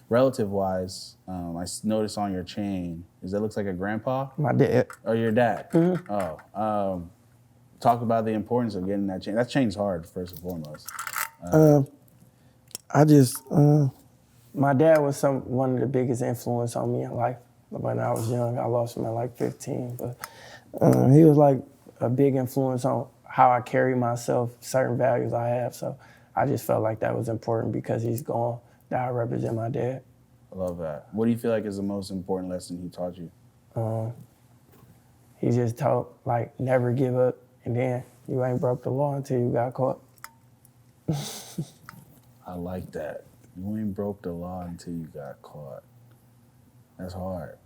relative-wise, noticed on your chain, that looks like a grandpa? My dad. Or your dad? Mm-hmm. Oh. Talk about the importance of getting that chain. That chain's hard, first and foremost. My dad was one of the biggest influence on me in life. When I was young, I lost him at like 15, but he was like a big influence on how I carry myself, certain values I have. So I just felt like that was important because he's gone, that I represent my dad. I love that. What do you feel like is the most important lesson he taught you? He just taught, like, never give up, and then you ain't broke the law until you got caught. I like that. You ain't broke the law until you got caught. That's hard.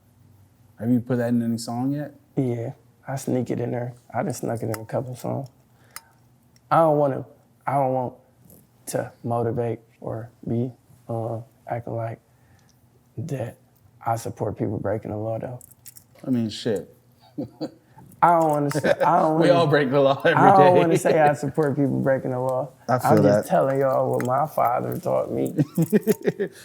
Have you put that in any song yet? Yeah, I sneak it in there. I just snuck it in a couple songs. I don't want to motivate or be acting like that I support people breaking the law, though. I mean, shit. I don't want to say. We all break the law every day. I don't want to say I support people breaking the law. I'm just telling y'all what my father taught me.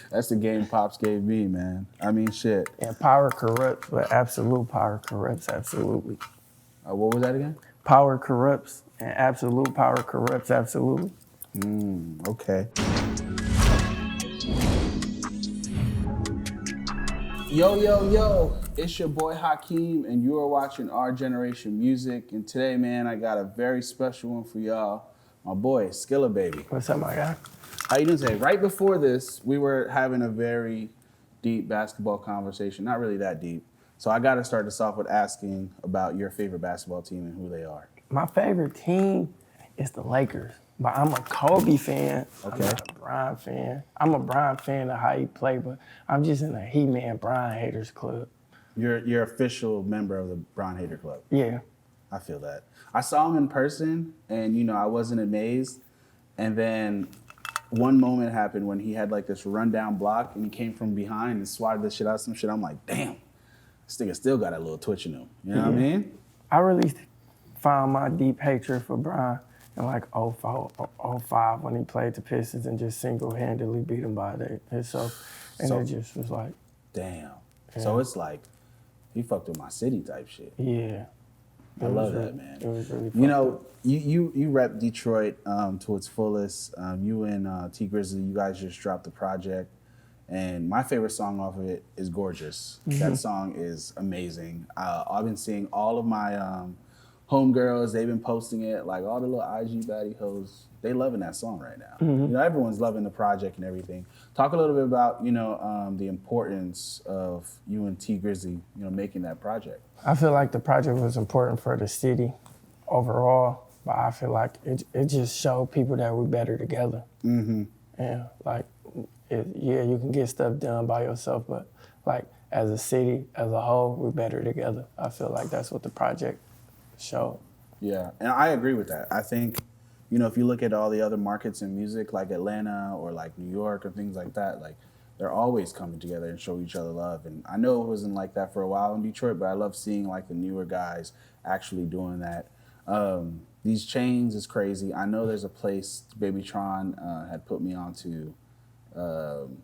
That's the game Pops gave me, man. I mean, shit. And power corrupts, but absolute power corrupts absolutely. What was that again? Power corrupts, and absolute power corrupts absolutely. Okay. Yo, it's your boy Hakeem, and you are watching Our Generation Music. And today, man, I got a very special one for y'all. My boy, Skilla Baby. What's up, my guy? How you doing today? Right before this, we were having a very deep basketball conversation. Not really that deep. So I got to start this off with asking about your favorite basketball team and who they are. My favorite team is the Lakers. But I'm a Kobe fan. Okay. I'm not a Bron fan. I'm a Bron fan of how he play, but I'm just in a He-Man Bron haters club. You're official member of the Bron Hater Club. Yeah. I feel that. I saw him in person, and I wasn't amazed. And then one moment happened when he had like this rundown block, and he came from behind and swatted the shit out of some shit. I'm like, damn, this nigga still got a little twitch in him. You know what I mean? I really found my deep hatred for Bron in like 05 when he played the Pistons and just single-handedly beat them by himself. And it just was like, damn. Yeah. So it's like, he fucked with my city type shit. Yeah. I love that, man. It was really you rep Detroit to its fullest. You and Tee Grizzley, you guys just dropped the project. And my favorite song off of it is Gorgeous. That song is amazing. I've been seeing all of my homegirls, they've been posting it, like all the little IG baddie hoes, they loving that song right now. Everyone's loving the project and everything. Talk a little bit about, the importance of you and Tee Grizzley, making that project. I feel like the project was important for the city overall, but I feel like it just showed people that we're better together. And like, you can get stuff done by yourself, but like as a city, as a whole, we're better together. I feel like that's what the project showed. Yeah, and I agree with that. I think, if you look at all the other markets in music, like Atlanta or like New York or things like that, like they're always coming together and show each other love. And I know it wasn't like that for a while in Detroit, but I love seeing like the newer guys actually doing that. These chains is crazy. I know there's a place Babytron had put me on to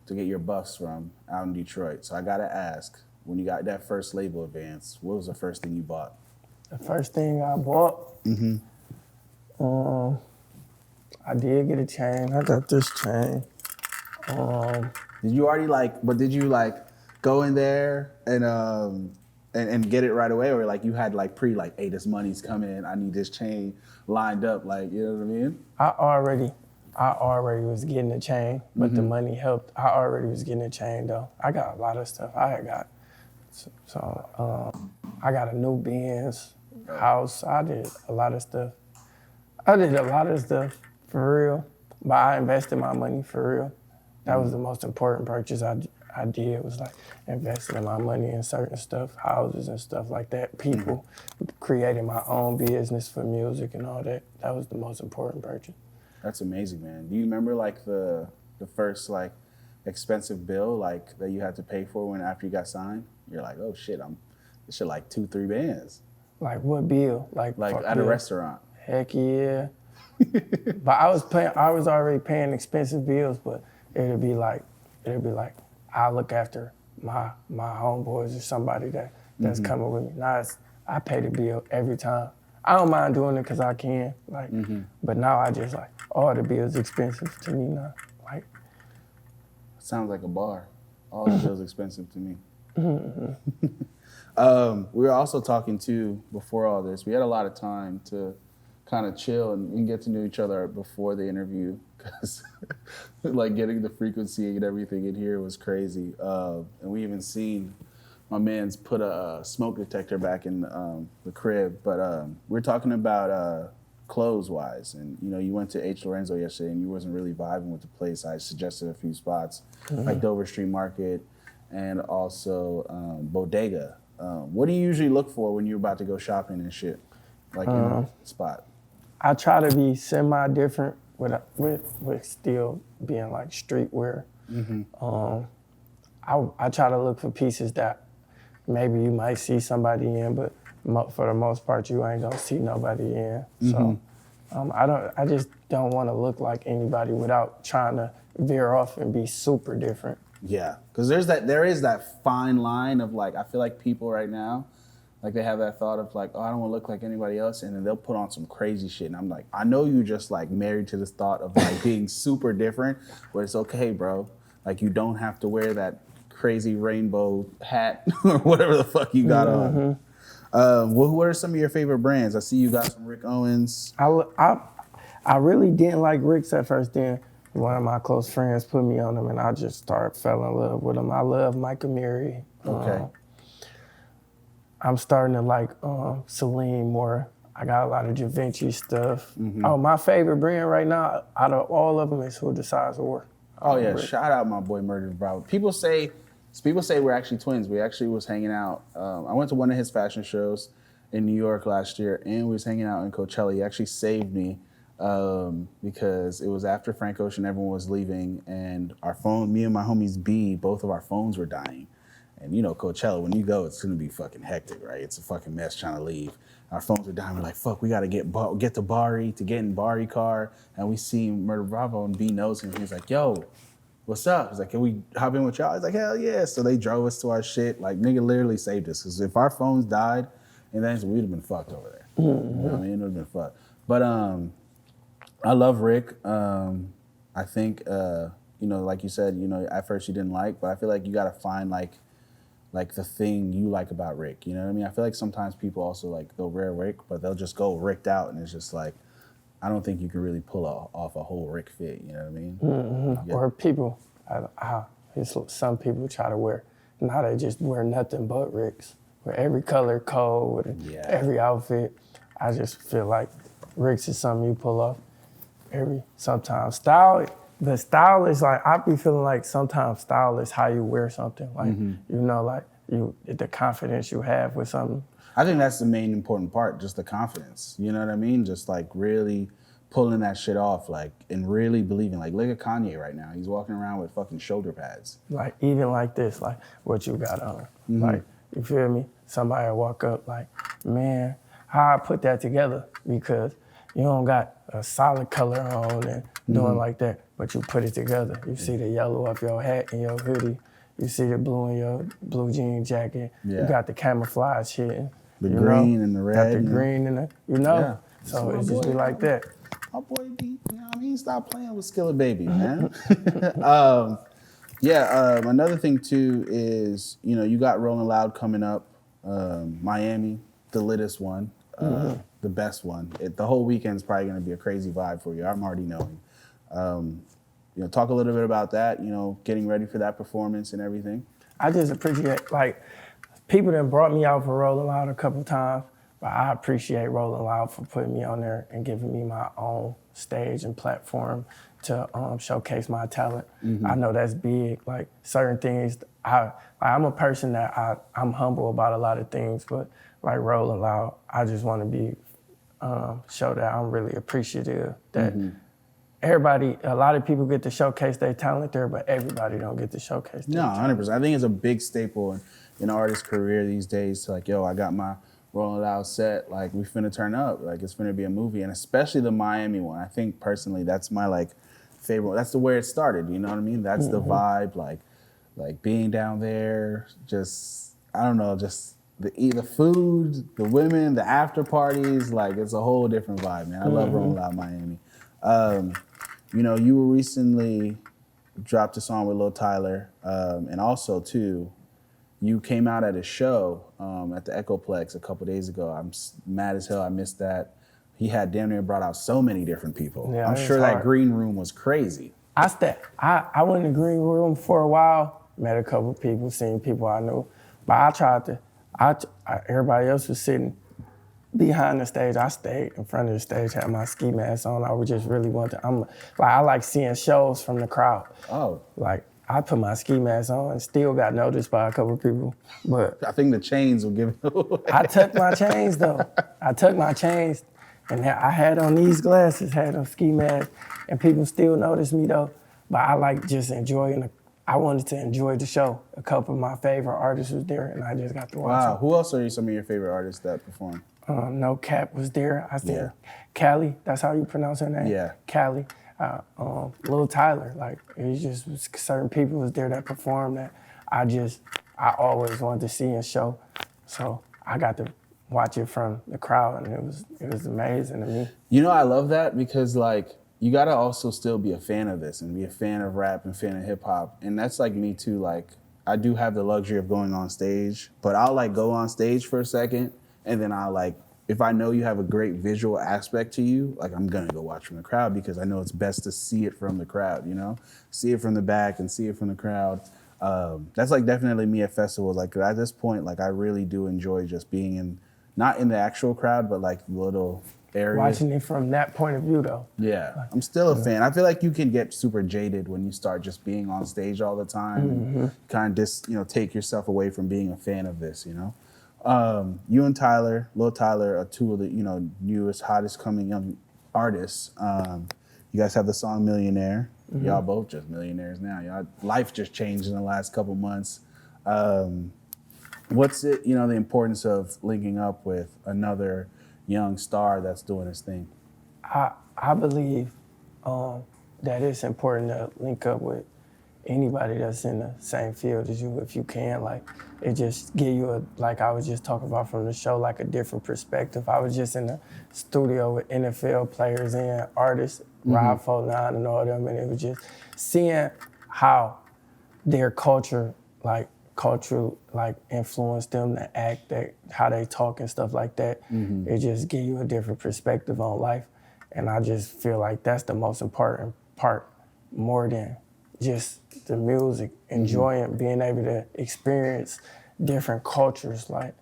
get your buffs from out in Detroit. So I gotta ask, when you got that first label advance, what was the first thing you bought? The first thing I bought, I did get a chain. I got this chain. Did you already go in there and get it right away, or like you had hey, this money's coming, I need this chain lined up, like, you know what I mean? I already was getting a chain, but the money helped. I already was getting a chain though. I got a lot of stuff. I got a new Benz house. I did a lot of stuff. For real, but I invested my money for real. That was the most important purchase I did, was like investing my money in certain stuff, houses and stuff like that. People, creating my own business for music and all that. That was the most important purchase. That's amazing, man. Do you remember like the first like expensive bill like that you had to pay for after you got signed? You're like, oh shit, this shit like 2-3 bands. Like what bill? Like at a restaurant. Heck yeah. But I was already paying expensive bills, but it'd be like I look after my homeboys or somebody that's coming with me. Now I pay the bill every time. I don't mind doing it because I can, like, but now I just like, all the bills expensive to me now. Like, sounds like a bar. All the bills expensive to me. We were also talking too before all this. We had a lot of time to kind of chill and get to know each other before the interview, because like getting the frequency and everything in here was crazy. And we even seen my man's put a smoke detector back in the crib. But we're talking about clothes wise, and you know, you went to H. Lorenzo yesterday and you wasn't really vibing with the place. I suggested a few spots like Dover Street Market and also Bodega. What do you usually look for when you're about to go shopping and shit, like in a spot? I try to be semi-different with still being like streetwear. I try to look for pieces that maybe you might see somebody in, but for the most part, you ain't gonna see nobody in. So I just don't want to look like anybody without trying to veer off and be super different. Yeah, because there is that fine line of like, I feel like people right now, like they have that thought of like, oh, I don't want to look like anybody else, and then they'll put on some crazy shit, and I'm like, I know you just like married to this thought of like being super different, but it's okay, bro. Like you don't have to wear that crazy rainbow hat or whatever the fuck you got on. What are some of your favorite brands? I see you got some Rick Owens. I really didn't like Rick's at first. Then one of my close friends put me on them, and I just fell in love with them. I love Micah Mary. Okay. I'm starting to like Celine more. I got a lot of Givenchy stuff. Oh, my favorite brand right now out of all of them is Who Decides War. Oh yeah, shout out my boy Murder Bravo. People say we're actually twins. We actually was hanging out. I went to one of his fashion shows in New York last year, and we was hanging out in Coachella. He actually saved me because it was after Frank Ocean, everyone was leaving, and me and my homies B, both of our phones were dying. And you know, Coachella, when you go, it's gonna be fucking hectic, right? It's a fucking mess trying to leave. Our phones are dying. We're like, fuck, we gotta get to Bari, to get in Bari car. And we see Murder Bravo, and B knows him. He's like, yo, what's up? He's like, can we hop in with y'all? He's like, hell yeah. So they drove us to our shit. Like, nigga literally saved us. Because if our phones died, and then we'd have been fucked over there. You know what I mean? It would have been fucked. But I love Rick. I think, you know, like you said, you know, at first you didn't like, but I feel like you gotta find like the thing you like about Rick. You know what I mean? I feel like sometimes people also like, they'll wear Rick, but they'll just go Ricked out, and it's just like, I don't think you can really pull off a whole Rick fit, you know what I mean? Yeah. Or people, some people try to wear, now they just wear nothing but Ricks. Wear every color code, every outfit. I just feel like Ricks is something you pull off sometimes. The style is like, I be feeling like sometimes style is how you wear something. Like, you know, like the confidence you have with something. I think that's the main important part, just the confidence. You know what I mean? Just like really pulling that shit off, like, and really believing. Like, look at Kanye right now. He's walking around with fucking shoulder pads. Like, even like this, like what you got on. Like, you feel me? Somebody will walk up like, man, how I put that together? Because you don't got a solid color on and doing like that, but you put it together. You see the yellow up your hat and your hoodie. You see the blue in your blue jean jacket. Yeah. You got the camouflage shit. The green and the red. Got the green and the, you know? Yeah. So it's just be like that. My boy B, you know what I mean? Stop playing with Skilla Baby, man. Another thing too is, you know, you got Rolling Loud coming up. Miami, the littest one, the best one. The whole weekend's probably gonna be a crazy vibe for you. I'm already knowing. You know, talk a little bit about that, you know, getting ready for that performance and everything. I just appreciate, like, people that brought me out for Rolling Loud a couple times, but I appreciate Rolling Loud for putting me on there and giving me my own stage and platform to showcase my talent. I know that's big. Like, certain things, I'm a person that I'm humble about a lot of things, but like Rolling Loud, I just want to be, show that I'm really appreciative that a lot of people get to showcase their talent there, but everybody don't get to showcase their talent. 100%. I think it's a big staple in an artist's career these days. Like, yo, I got my Rolling Loud set. Like, we finna turn up. Like, it's finna be a movie. And especially the Miami one. I think, personally, that's my, like, favorite. That's where it started, you know what I mean? That's the vibe. Like, like being down there, just I don't know, just the food, the women, the after parties, like it's a whole different vibe, man. I love rolling out Miami. You know, you were recently dropped a song with Luh Tyler, and also too, you came out at a show at the EchoPlex a couple days ago. I'm mad as hell I missed that. He had damn near brought out so many different people. Yeah, I'm sure that green room was crazy. I went in the green room for a while, met a couple people, seen people I knew, but I tried to. Everybody else was sitting behind the stage. I stayed in front of the stage, had my ski mask on. I would just really want to. I like seeing shows from the crowd. Oh, Like I put my ski mask on and still got noticed by a couple people, but I think the chains will give it away. I tucked my chains though. I tucked my chains, and I had on these glasses, had on ski mask, and people still noticed me though. But I like just enjoying. I wanted to enjoy the show. A couple of my favorite artists was there, and I just got to watch Wow, them. who else are some of your favorite artists that perform? NoCap was there. I think Yeah. Callie, that's how you pronounce her name? Yeah. Callie. Luh Tyler. Like, it was just certain people was there that performed that I always wanted to see and show. So I got to watch it from the crowd, and it was amazing to me. You know, I love that because like you gotta also still be a fan of this and be a fan of rap and fan of hip hop. And that's like me too. Like I do have the luxury of going on stage, but I'll like go on stage for a second and then I'll like, if I know you have a great visual aspect to you, like I'm gonna go watch from the crowd because I know it's best to see it from the crowd, you know? See it from the back and see it from the crowd. That's like definitely me at festivals. Like at this point, like I really do enjoy just being in, not in the actual crowd, but like little areas. Watching it from that point of view, though. Yeah, I'm still a fan. I feel like you can get super jaded when you start just being on stage all the time and kind of just, you know, take yourself away from being a fan of this, you know? You and Tyler, Luh Tyler, are two of the, you know, newest, hottest coming young artists. You guys have the song Millionaire. Y'all both just millionaires now. Y'all life just changed in the last couple months. What's it, you know, the importance of linking up with another young star that's doing his thing? I believe that it's important to link up with anybody that's in the same field as you if you can. Like, it just give you like I was just talking about from the show, like a different perspective. I was just in the studio with NFL players and artists, Rob 49 and all them, and it was just seeing how their culture influenced them to act, how they talk and stuff like that. It just give you a different perspective on life. And I just feel like that's the most important part, more than just the music, enjoying being able to experience different cultures. Like,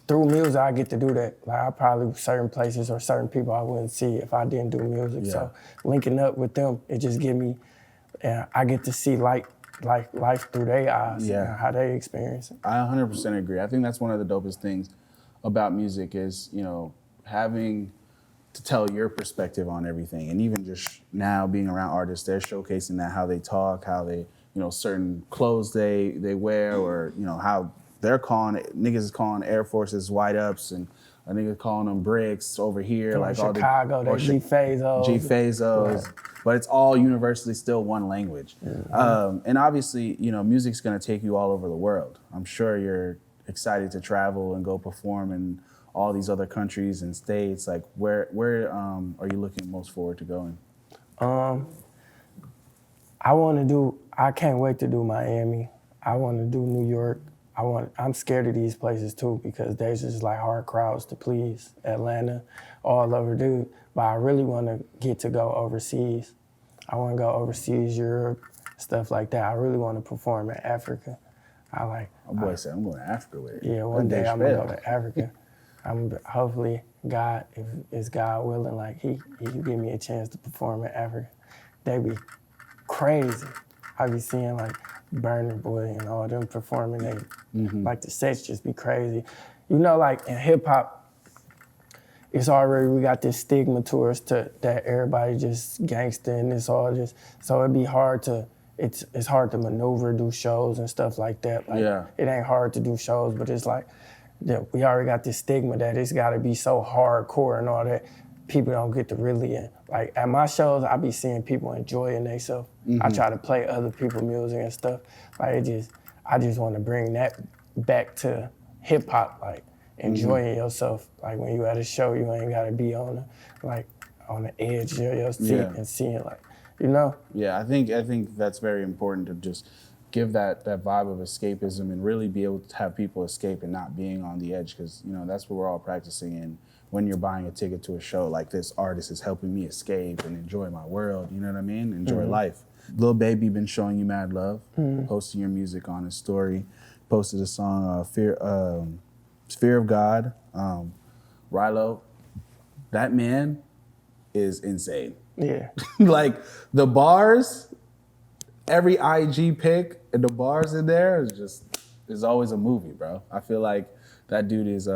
through music, I get to do that. Like, I probably certain places or certain people I wouldn't see if I didn't do music. So linking up with them, it just give me, I get to see like life through their eyes and how they experience it. I 100% agree. I think that's one of the dopest things about music is, you know, having to tell your perspective on everything. And even just now being around artists, they're showcasing that, how they talk, how they, you know, certain clothes they wear, or, you know, how they're calling it, niggas is calling Air Forces white ups, and a nigga calling them bricks over here. Or like Chicago, all the, they G-Fazos. G-Fazos. Right. But it's all universally still one language. And obviously, you know, music's gonna take you all over the world. I'm sure you're excited to travel and go perform in all these other countries and states. Like, where are you looking most forward to going? I can't wait to do Miami. I want to do New York. I'm scared of these places too because there's just like hard crowds to please. Atlanta, all over, dude. But I really want to get to go overseas. I want to go overseas, Europe, stuff like that. I really want to perform in Africa. My boy said, I'm going to Africa with it. Yeah, one day I'm going to go to Africa. Hopefully, God, if it's God willing, like he give me a chance to perform in Africa. They be crazy. I be seeing like Burner Boy and all them performing. Like the sets just be crazy. You know, like in hip hop, it's already, we got this stigma to us that everybody just gangster and it's all just, so it'd be hard to, it's hard to maneuver, do shows and stuff like that. Like, it ain't hard to do shows, but it's like, we already got this stigma that it's gotta be so hardcore and all that. People don't get to really like at my shows, I be seeing people enjoying themselves. I try to play other people's music and stuff. Like I just want to bring that back to hip hop, like enjoying yourself. Like when you at a show, you ain't gotta be on the edge of your seat and seeing like, you know. Yeah, I think that's very important to just give that vibe of escapism and really be able to have people escape and not being on the edge, because you know that's what we're all practicing in. When you're buying a ticket to a show, like this artist is helping me escape and enjoy my world, you know what I mean? Enjoy life. Lil Baby been showing you mad love, posting your music on his story, posted a song, Sphere of God. Rilo, that man is insane. Yeah. Like the bars, every IG pic and the bars in there is always a movie, bro. I feel like that dude is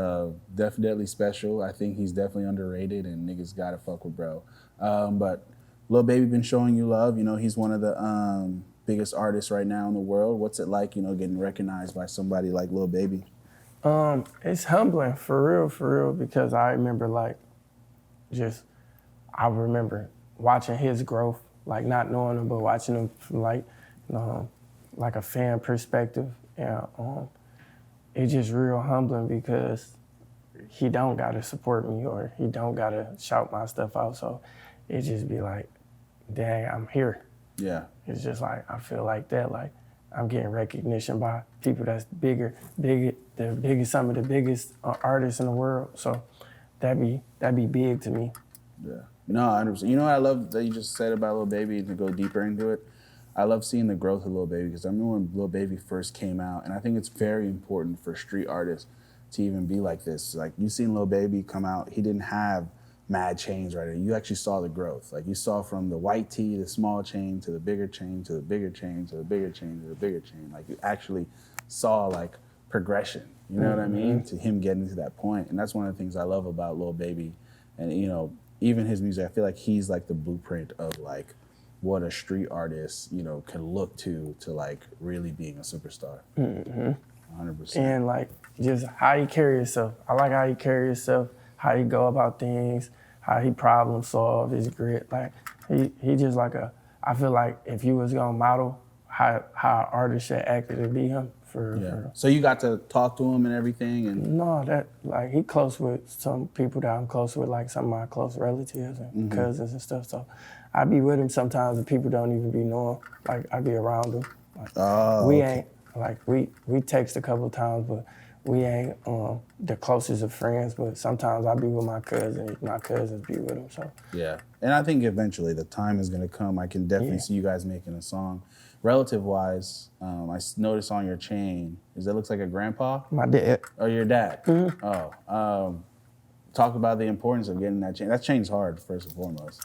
definitely special. I think he's definitely underrated and niggas gotta fuck with bro. But Lil Baby been showing you love. You know, he's one of the biggest artists right now in the world. What's it like, you know, getting recognized by somebody like Lil Baby? It's humbling for real, because I remember I remember watching his growth, like not knowing him, but watching him from like a fan perspective. And it's just real humbling because he don't gotta support me or he don't gotta shout my stuff out. So it just be like, dang, I'm here. Yeah. It's just like, I feel like that, like I'm getting recognition by people that's some of the biggest artists in the world. So that'd be big to me. Yeah. No, 100%. You know what I love that you just said about Lil Baby, to go deeper into it? I love seeing the growth of Lil Baby, because I remember when Lil Baby first came out, and I think it's very important for street artists to even be like this. Like, you seen Lil Baby come out, he didn't have mad chains right there. You actually saw the growth. Like, you saw from the white tee, the small chain, to the bigger chain, to the bigger chain, to the bigger chain, to the bigger chain. Like, you actually saw, like, progression, you know what I mean? To him getting to that point. And that's one of the things I love about Lil Baby. And, you know, even his music, I feel like he's like the blueprint of, like, what a street artist, you know, can look to like really being a superstar. 100%. And like just how he carry himself. I like how he carry himself, how he go about things, how he problem solve, his grit. Like he just like I feel like if you was gonna model how an artist should act, it'd be him. So you got to talk to him and everything? And no, that like he close with some people that I'm close with, like some of my close relatives and cousins and stuff. So I be with him sometimes and people don't even be knowing. Like I be around him. Like, ain't like we text a couple times, but we ain't the closest of friends. But sometimes I be with my cousins be with him. So yeah, and I think eventually the time is gonna come. I can definitely see you guys making a song. Relative-wise, I noticed on your chain, it looks like a grandpa? My dad. Oh, your dad? Oh. Talk about the importance of getting that chain. That chain's hard, first and foremost.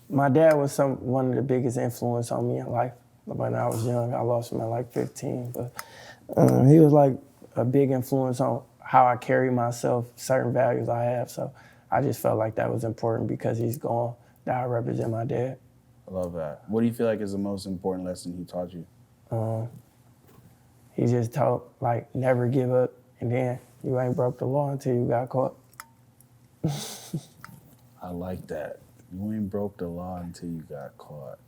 My dad was one of the biggest influence on me in life. When I was young, I lost him at like 15, but he was like a big influence on how I carry myself, certain values I have. So I just felt like that was important because he's gone. That I represent my dad. I love that. What do you feel like is the most important lesson he taught you? He just taught, like, never give up, and then you ain't broke the law until you got caught. I like that. You ain't broke the law until you got caught.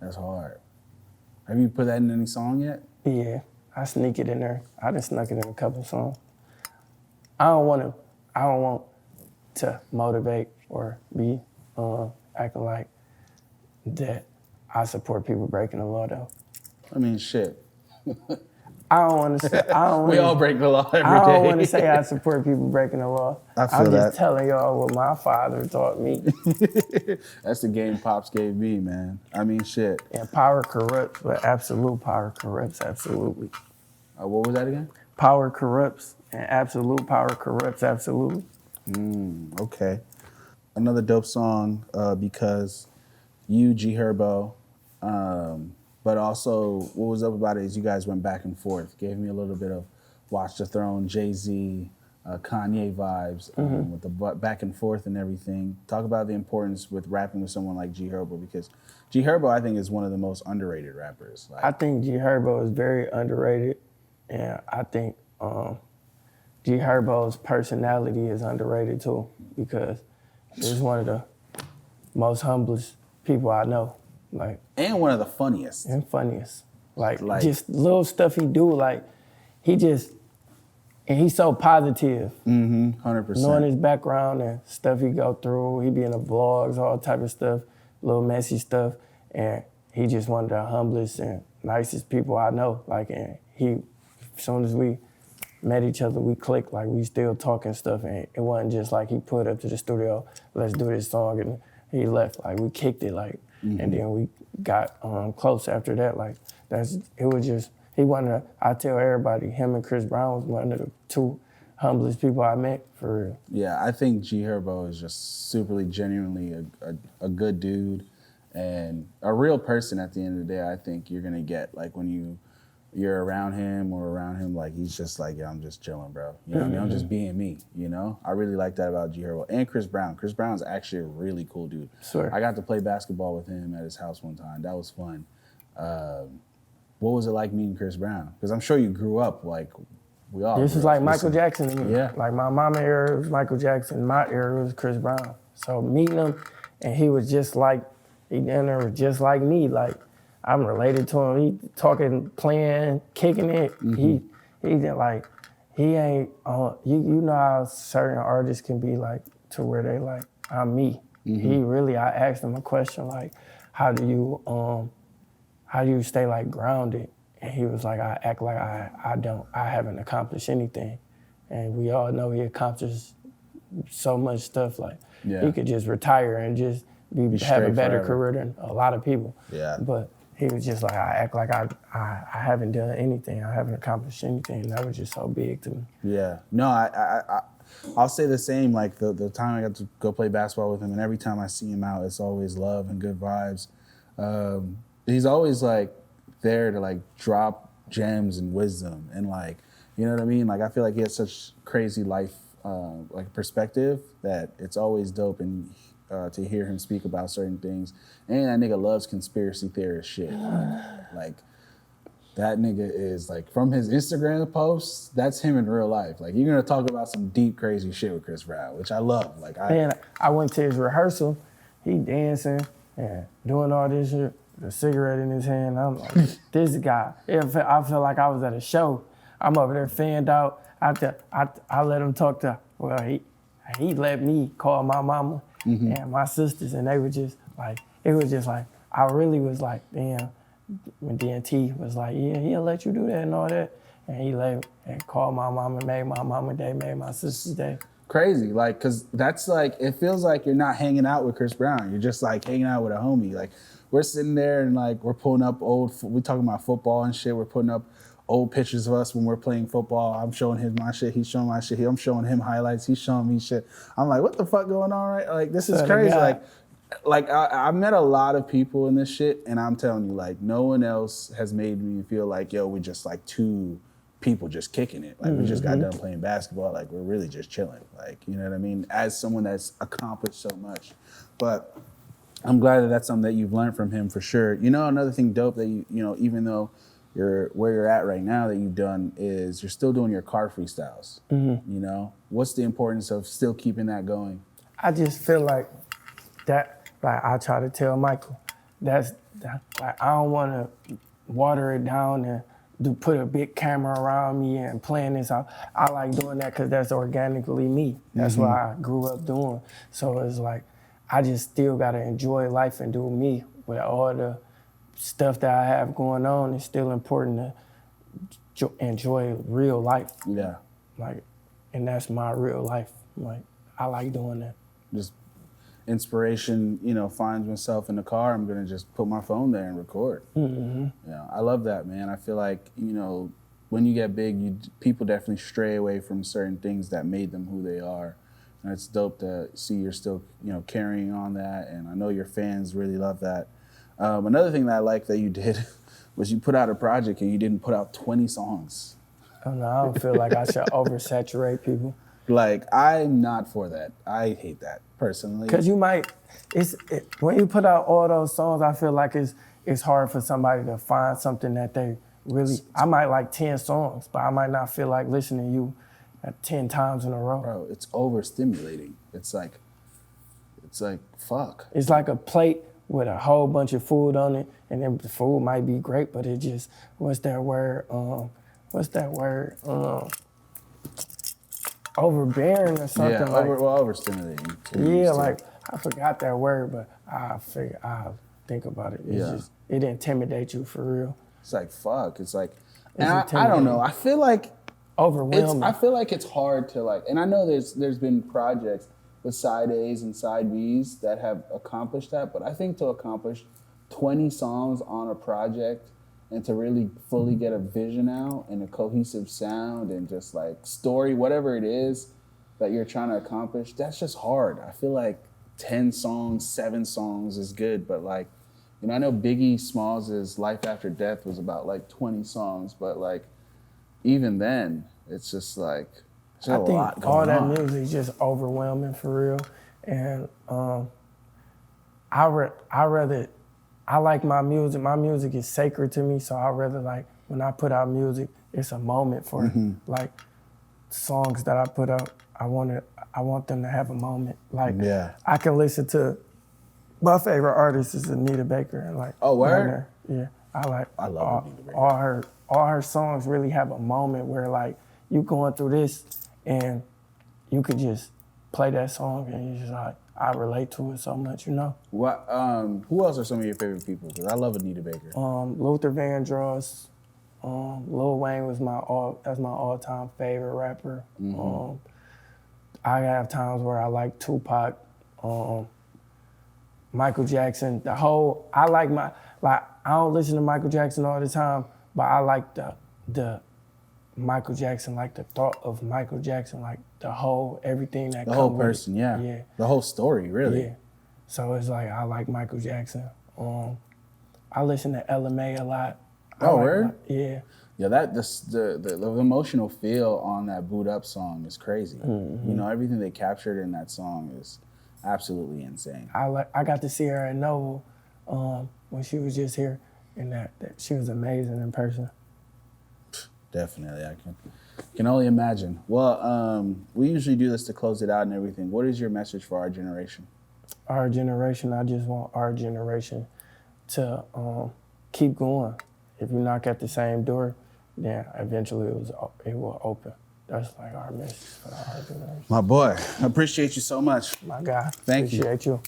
That's hard. Have you put that in any song yet? Yeah, I sneak it in there. I done snuck it in a couple songs. I don't want to motivate or be acting like that I support people breaking the law, though. I mean, shit. I don't want to say. We all break the law every day. I don't want to say I support people breaking the law. I'm just telling y'all what my father taught me. That's the game Pops gave me, man. I mean, shit. And power corrupts, but absolute power corrupts absolutely. What was that again? Power corrupts, and absolute power corrupts absolutely. Okay. Another dope song because you, G Herbo, but also what was up about it is you guys went back and forth. Gave me a little bit of Watch the Throne, Jay-Z, Kanye vibes with the back and forth and everything. Talk about the importance with rapping with someone like G Herbo, because G Herbo I think is one of the most underrated rappers. Like, I think G Herbo is very underrated, and I think G Herbo's personality is underrated too, because he's one of the most humblest people I know. Like, and one of the funniest. and funniest. Like just little stuff he do, like he just, and he's so positive. 100%. Knowing his background and stuff he go through, he be in the vlogs, all type of stuff, little messy stuff, and he just one of the humblest and nicest people I know. Like, and he, as soon as we met each other, we clicked, like we still talking stuff, and it wasn't just like he put up to the studio, let's do this song, and he left. Like, we kicked it, like, and then we got close after that. Like, it was just, he wasn't I tell everybody, him and Chris Brown was one of the two humblest people I met, for real. Yeah, I think G Herbo is just superly, genuinely a good dude and a real person at the end of the day. I think you're gonna get, like, when you're around him, like, he's just like, yeah, I'm just chilling, bro. You know what I mean? I'm just being me, you know? I really like that about G Herbo. And Chris Brown. Chris Brown's actually a really cool dude. Sure. I got to play basketball with him at his house one time. That was fun. What was it like meeting Chris Brown? Because I'm sure you grew up like we all. This is like Michael Jackson to me. Yeah. Like, my mama era was Michael Jackson, my era was Chris Brown. So meeting him, and he was just like, he was just like me. Like, I'm related to him. He talking, playing, kicking it. He did, like, he ain't, you know how certain artists can be like, to where they like, I'm me. He really, I asked him a question like, how do you stay like grounded? And he was like, I act like I haven't accomplished anything. And we all know he accomplished so much stuff. Like, he could just retire and just have a better career than a lot of people. Yeah. But he was just like, I act like I haven't done anything. I haven't accomplished anything. And that was just so big to me. Yeah. No, I'll say the same. Like, the time I got to go play basketball with him, and every time I see him out, it's always love and good vibes. He's always like there to like drop gems and wisdom, and like, you know what I mean? Like, I feel like he has such crazy life like perspective that it's always dope and to hear him speak about certain things. And that nigga loves conspiracy theorist shit. Like that nigga is like, from his Instagram posts, that's him in real life. Like, you're gonna talk about some deep, crazy shit with Chris Brown, which I love. Like, I went to his rehearsal, he dancing and doing all this shit, the cigarette in his hand. I'm like, this guy. I feel like I was at a show. I'm over there fanned out. I let him talk to, well, he let me call my mama and my sisters, and they were just like, it was just like, I really was like, damn. When DNT was like, yeah, he'll let you do that and all that. And he let and called my mama, made my mama day, made my sister's day. Crazy, like, cause that's like, it feels like you're not hanging out with Chris Brown. You're just like hanging out with a homie. Like, we're sitting there and like, we're pulling up we're talking about football and shit. We're putting up old pictures of us when we're playing football. I'm showing him my shit, he's showing my shit. I'm showing him highlights, he's showing me shit. I'm like, what the fuck going on, right? Like, this is crazy. Like I've met a lot of people in this shit, and I'm telling you, like, no one else has made me feel like, yo, we're just like two people just kicking it. Like, we just got done playing basketball. Like, we're really just chilling. Like, you know what I mean? As someone that's accomplished so much. But I'm glad that that's something that you've learned from him for sure. You know, another thing dope that you know, even though you're where you're at right now that you've done is you're still doing your car freestyles. You know, what's the importance of still keeping that going? I just feel like that. Like, I try to tell Michael, like, I don't want to water it down and put a big camera around me and playing this out. I like doing that because that's organically me. That's what I grew up doing. So it's like, I just still got to enjoy life and do me with all the stuff that I have going on. It's still important to enjoy real life. Yeah. Like, and that's my real life. Like, I like doing that. Just inspiration, you know, finds myself in the car, I'm gonna just put my phone there and record. You know, I love that, man. I feel like, you know, when you get big, people definitely stray away from certain things that made them who they are. And it's dope to see you're still, you know, carrying on that, and I know your fans really love that. Another thing that I like that you did was you put out a project and you didn't put out 20 songs. Oh, no, I don't feel like I should oversaturate people. Like, I'm not for that. I hate that, personally. Because you might, when you put out all those songs, I feel like it's hard for somebody to find something that they really, I might like 10 songs, but I might not feel like listening to you at 10 times in a row. Bro, it's overstimulating. It's like fuck. It's like a plate with a whole bunch of food on it, and then the food might be great, but it just, what's that word? Overbearing or something. Yeah, like, overstimulating. Yeah, like, I forgot that word, but I'll think about it. It's just, it intimidates you for real. It's like, fuck. It's like, and I don't know. I feel like overwhelming. I feel like it's hard to like, and I know there's been projects with side A's and side B's that have accomplished that, but I think to accomplish 20 songs on a project and to really fully get a vision out and a cohesive sound and just like story, whatever it is that you're trying to accomplish, that's just hard. I feel like 10 songs, 7 songs is good, but like, you know, I know Biggie Smalls' Life After Death was about like 20 songs, but like, even then, it's just like, there's a lot going all that on. music is just overwhelming for real. And I like my music. My music is sacred to me, so I rather like when I put out music, it's a moment for like songs that I put out. I want them to have a moment. Like I can listen to my favorite artist is Anita Baker, and like word? Yeah, I love Anita Baker. All her songs really have a moment where like you going through this and you could just play that song and you just like, I relate to it so much, you know? What? Who else are some of your favorite people? Because I love Anita Baker. Luther Vandross, Lil Wayne was that's my all-time favorite rapper. I have times where I like Tupac, Michael Jackson. I don't listen to Michael Jackson all the time, but I like the Michael Jackson, like the thought of Michael Jackson, like everything that the whole person, yeah. The wwhole story, really. Yeah. So it's like, I like Michael Jackson. I listen to LMA a lot. Word? Yeah. Yeah, the emotional feel on that Boot Up song is crazy. You know, everything they captured in that song is absolutely insane. I got to see her at Nova when she was just here, and that she was amazing in person. Definitely, I can only imagine. Well, we usually do this to close it out and everything. What is your message for our generation? Our generation, I just want our generation to keep going. If you knock at the same door, then eventually it will open. That's like our message for our generation. My boy, I appreciate you so much. My guy, Thank you. Appreciate you.